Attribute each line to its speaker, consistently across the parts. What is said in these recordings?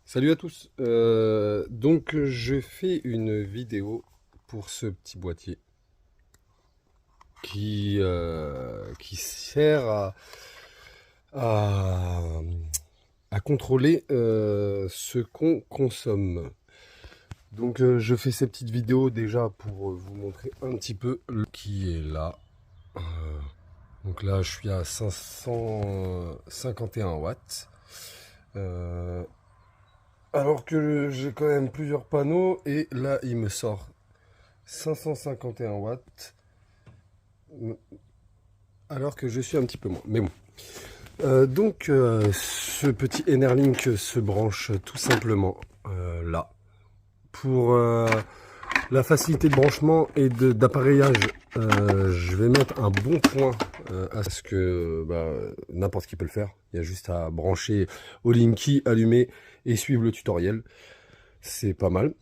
Speaker 1: Salut à tous. Donc je fais une vidéo pour ce petit boîtier qui sert à, à contrôler ce qu'on consomme. Donc je fais ces petites vidéos déjà pour vous montrer un petit peu le qui est là. Euh, donc là je suis à 551 watts. Euh, Alors que j'ai quand même plusieurs panneaux et là il me sort 551 watts alors que je suis un petit peu moins. Mais bon. Ce petit Enerlink se branche tout simplement là. Pour la facilité de branchement et d'appareillage, je vais mettre un bon point à ce que n'importe qui peut le faire. Il y a juste à brancher au Linky, allumer et suivre le tutoriel. C'est pas mal.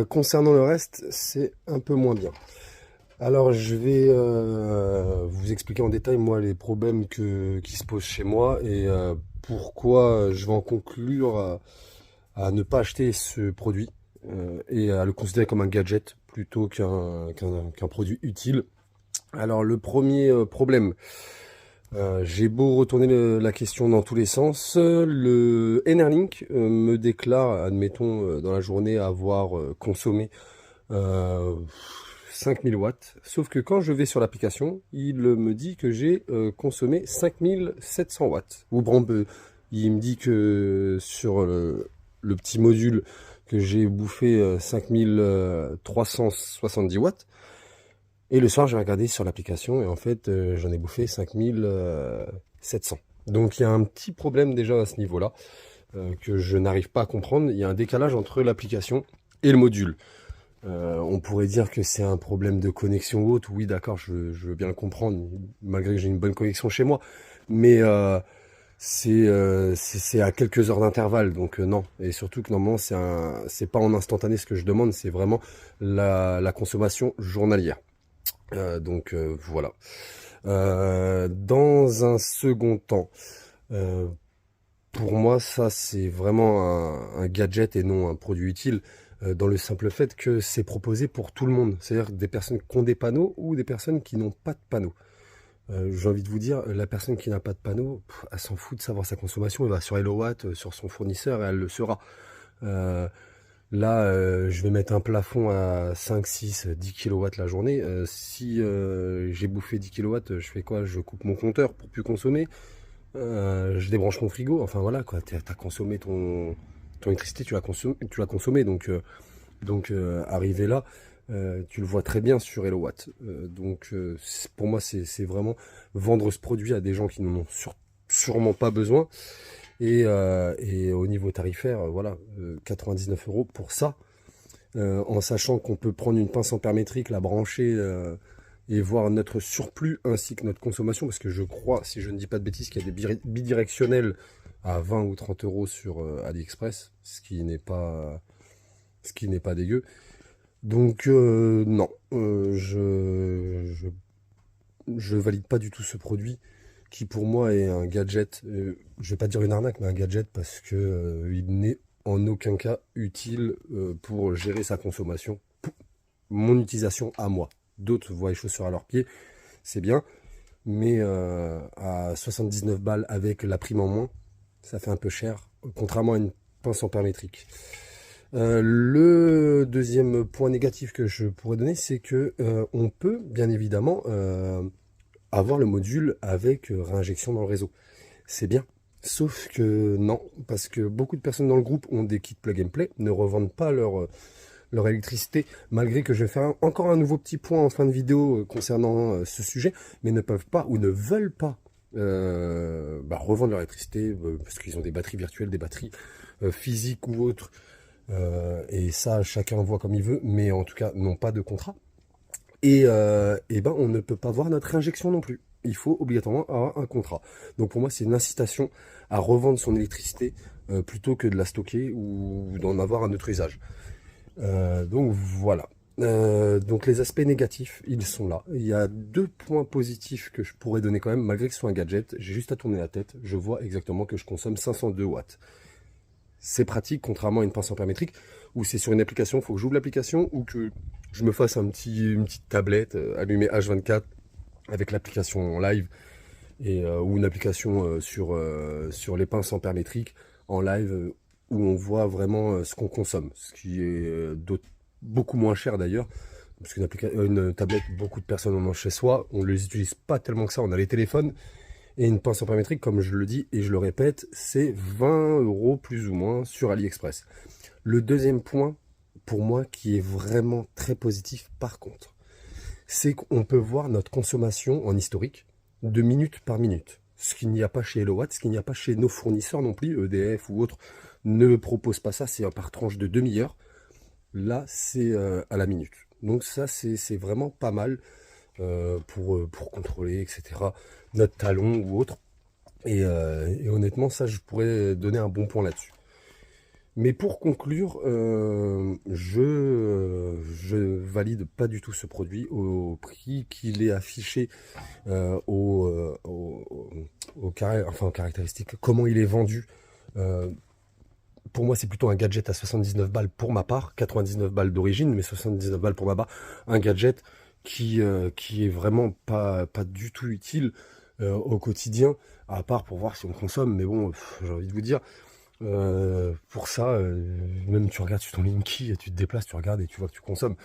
Speaker 1: Concernant le reste, c'est un peu moins bien. Alors je vais vous expliquer en détail moi les problèmes qui se posent chez moi et pourquoi je vais en conclure à ne pas acheter ce produit et à le considérer comme un gadget plutôt qu'un produit utile. Alors le premier problème, j'ai beau retourner la question dans tous les sens, le Enerlink me déclare, admettons, dans la journée avoir consommé euh, 5000 watts, sauf que quand je vais sur l'application, il me dit que j'ai consommé 5700 watts. Ou bon, il me dit que sur le petit module que j'ai bouffé 5370 watts, et le soir, j'ai regardé sur l'application et en fait, j'en ai bouffé 5700. Donc il y a un petit problème déjà à ce niveau-là que je n'arrive pas à comprendre. Il y a un décalage entre l'application et le module. On pourrait dire que c'est un problème de connexion ou autre. Oui, d'accord, je veux bien le comprendre, malgré que j'ai une bonne connexion chez moi. Mais c'est à quelques heures d'intervalle, donc non. Et surtout que normalement, c'est pas en instantané ce que je demande, c'est vraiment la consommation journalière. Voilà. Dans un second temps, euh, pour moi, ça c'est vraiment un gadget et non un produit utile, dans le simple fait que c'est proposé pour tout le monde. C'est-à-dire des personnes qui ont des panneaux ou des personnes qui n'ont pas de panneaux. J'ai envie de vous dire, la personne qui n'a pas de panneau, elle s'en fout de savoir sa consommation, elle va sur Hellowatt, sur son fournisseur et elle le saura. Euh, Là, je vais mettre un plafond à 5, 6, 10 kilowatts la journée. Si j'ai bouffé 10 kilowatts, je fais quoi? Je coupe mon compteur pour plus consommer. Je débranche mon frigo. Enfin voilà, quoi. T'as consommé ton électricité, tu l'as consommé. Arrivé là, tu le vois très bien sur Hellowatt. Pour moi, c'est vraiment vendre ce produit à des gens qui n'en ont sûrement pas besoin. Et au niveau tarifaire, voilà, 99 € pour ça, en sachant qu'on peut prendre une pince ampère-métrique, la brancher et voir notre surplus ainsi que notre consommation, parce que je crois, si je ne dis pas de bêtises, qu'il y a des bidirectionnels à 20 ou 30 € sur AliExpress, ce qui n'est pas dégueu. Donc non, je valide pas du tout ce produit qui pour moi est un gadget, je vais pas dire une arnaque, mais un gadget parce que il n'est en aucun cas utile pour gérer sa consommation. Mon utilisation à moi. D'autres voient les chaussures à leurs pieds, c'est bien, mais à 79 balles avec la prime en moins, ça fait un peu cher, contrairement à une pince ampère métrique. Le deuxième point négatif que je pourrais donner, c'est que on peut bien évidemment avoir le module avec réinjection dans le réseau. C'est bien. Sauf que non, parce que beaucoup de personnes dans le groupe ont des kits plug and play, ne revendent pas leur électricité, malgré que je vais faire encore un nouveau petit point en fin de vidéo concernant ce sujet, mais ne peuvent pas ou ne veulent pas revendre leur électricité parce qu'ils ont des batteries virtuelles, des batteries physiques ou autres. Et ça, chacun voit comme il veut, mais en tout cas, n'ont pas de contrat. On ne peut pas voir notre injection non plus. Il faut obligatoirement avoir un contrat. Donc pour moi, c'est une incitation à revendre son électricité plutôt que de la stocker ou d'en avoir un autre usage. Donc voilà. Donc les aspects négatifs, ils sont là. Il y a deux points positifs que je pourrais donner quand même, malgré que ce soit un gadget. J'ai juste à tourner la tête, je vois exactement que je consomme 502 watts. c'est pratique, contrairement à une pince ampère-métrique, où c'est sur une application, il faut que j'ouvre l'application, ou que je me fasse une petite tablette allumée H24 avec l'application en live, ou une application sur les pinces ampère-métriques en live, où on voit vraiment ce qu'on consomme, ce qui est beaucoup moins cher d'ailleurs, parce une tablette, beaucoup de personnes en ont chez soi, on ne les utilise pas tellement que ça, on a les téléphones, et une pince ampère-métrique, comme je le dis et je le répète, c'est 20 € plus ou moins sur AliExpress. Le deuxième point, pour moi, qui est vraiment très positif par contre, c'est qu'on peut voir notre consommation en historique de minute par minute. Ce qu'il n'y a pas chez HelloWatt, ce qu'il n'y a pas chez nos fournisseurs non plus, EDF ou autres, ne proposent pas ça, c'est par tranche de demi-heure. Là, c'est à la minute. Donc ça, c'est vraiment pas mal pour contrôler, etc., notre talon ou autre. Et honnêtement, ça, je pourrais donner un bon point là-dessus. Mais pour conclure, je valide pas du tout ce produit au prix qu'il est affiché, aux caractéristiques, comment il est vendu. Pour moi, c'est plutôt un gadget à 79 balles pour ma part, 99 balles d'origine, mais 79 balles pour ma part. Un gadget qui est vraiment pas du tout utile au quotidien, à part pour voir si on consomme. Mais bon, j'ai envie de vous dire, pour ça, même tu regardes sur ton Linky, tu te déplaces, tu regardes et tu vois que tu consommes.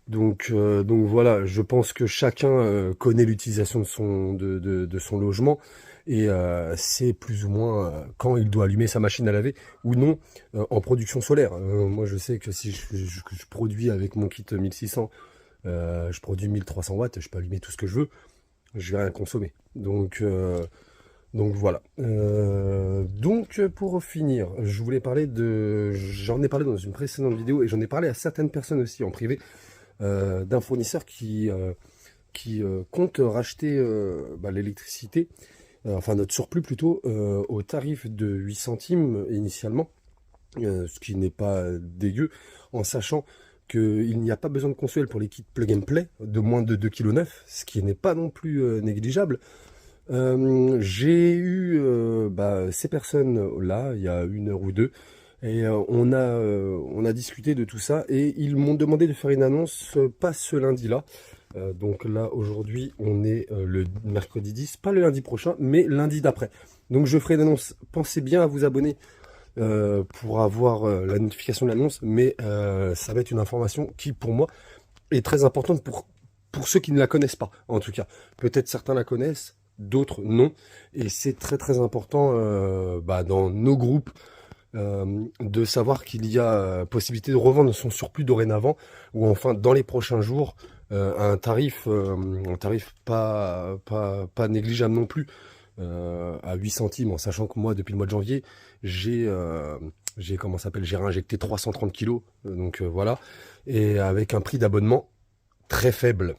Speaker 1: Donc voilà, je pense que chacun connaît l'utilisation de son logement, et sait plus ou moins quand il doit allumer sa machine à laver ou non en production solaire. Moi je sais que si je produis avec mon kit 1600, je produis 1300 watts, je peux allumer tout ce que je veux, je vais rien consommer. Donc voilà. Donc pour finir, je voulais parler j'en ai parlé dans une précédente vidéo et j'en ai parlé à certaines personnes aussi en privé, d'un fournisseur qui compte racheter l'électricité, enfin notre surplus plutôt, au tarif de 8 centimes initialement, ce qui n'est pas dégueu, en sachant qu'il n'y a pas besoin de consuel pour les kits plug and play de moins de 2,9 kg, ce qui n'est pas non plus négligeable. J'ai eu ces personnes-là, il y a 1 heure ou deux, et on a discuté de tout ça, et ils m'ont demandé de faire une annonce, pas ce lundi-là. Donc là, aujourd'hui, on est le mercredi 10, pas le lundi prochain, mais lundi d'après. Donc je ferai une annonce, pensez bien à vous abonner pour avoir la notification de l'annonce, mais ça va être une information qui, pour moi, est très importante pour ceux qui ne la connaissent pas, en tout cas. Peut-être certains la connaissent, d'autres non, et c'est très très important dans nos groupes de savoir qu'il y a possibilité de revendre son surplus dorénavant, ou enfin dans les prochains jours, à un tarif pas négligeable non plus, à 8 centimes, en sachant que moi depuis le mois de janvier j'ai réinjecté 330 kilos, donc voilà, et avec un prix d'abonnement très faible.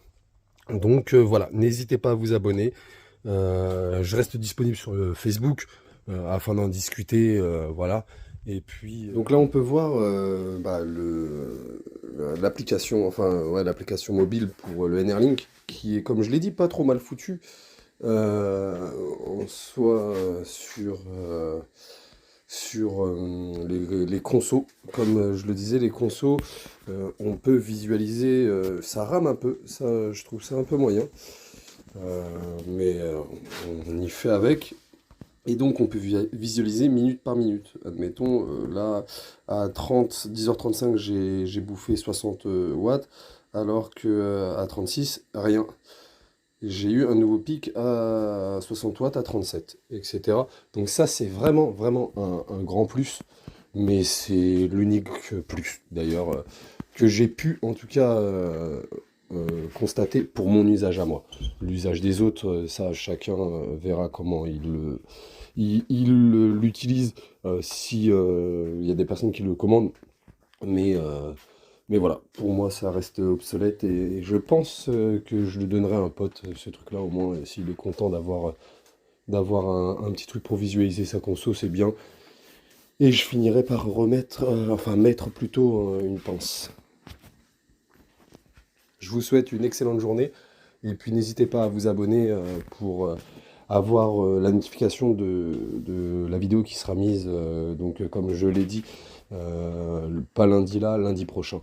Speaker 1: Donc voilà, n'hésitez pas à vous abonner. Je reste disponible sur Facebook afin d'en discuter, voilà. Et puis donc là on peut voir l'application, l'application mobile pour le NRLink, qui est, comme je l'ai dit, pas trop mal foutu, en soi, sur les consos. Comme je le disais, les consos, on peut visualiser, ça rame un peu, ça je trouve ça un peu moyen, mais on y fait avec. Et donc on peut visualiser minute par minute. Admettons, là, à 10h35, j'ai bouffé 60 watts, alors que à 36, rien. J'ai eu un nouveau pic à 60 watts, à 37, etc. Donc ça, c'est vraiment, vraiment un grand plus. Mais c'est l'unique plus, d'ailleurs, que j'ai pu, en tout cas, constater pour mon usage à moi. L'usage des autres, ça, chacun verra comment il l'utilise, si il y a des personnes qui le commandent. Mais voilà, pour moi ça reste obsolète, et je pense que je le donnerai à un pote, ce truc-là, au moins, s'il est content d'avoir un petit truc pour visualiser sa conso, c'est bien. Et je finirai par mettre plutôt une pince. Je vous souhaite une excellente journée, et puis n'hésitez pas à vous abonner pour avoir la notification de la vidéo qui sera mise, donc comme je l'ai dit, pas lundi là, lundi prochain.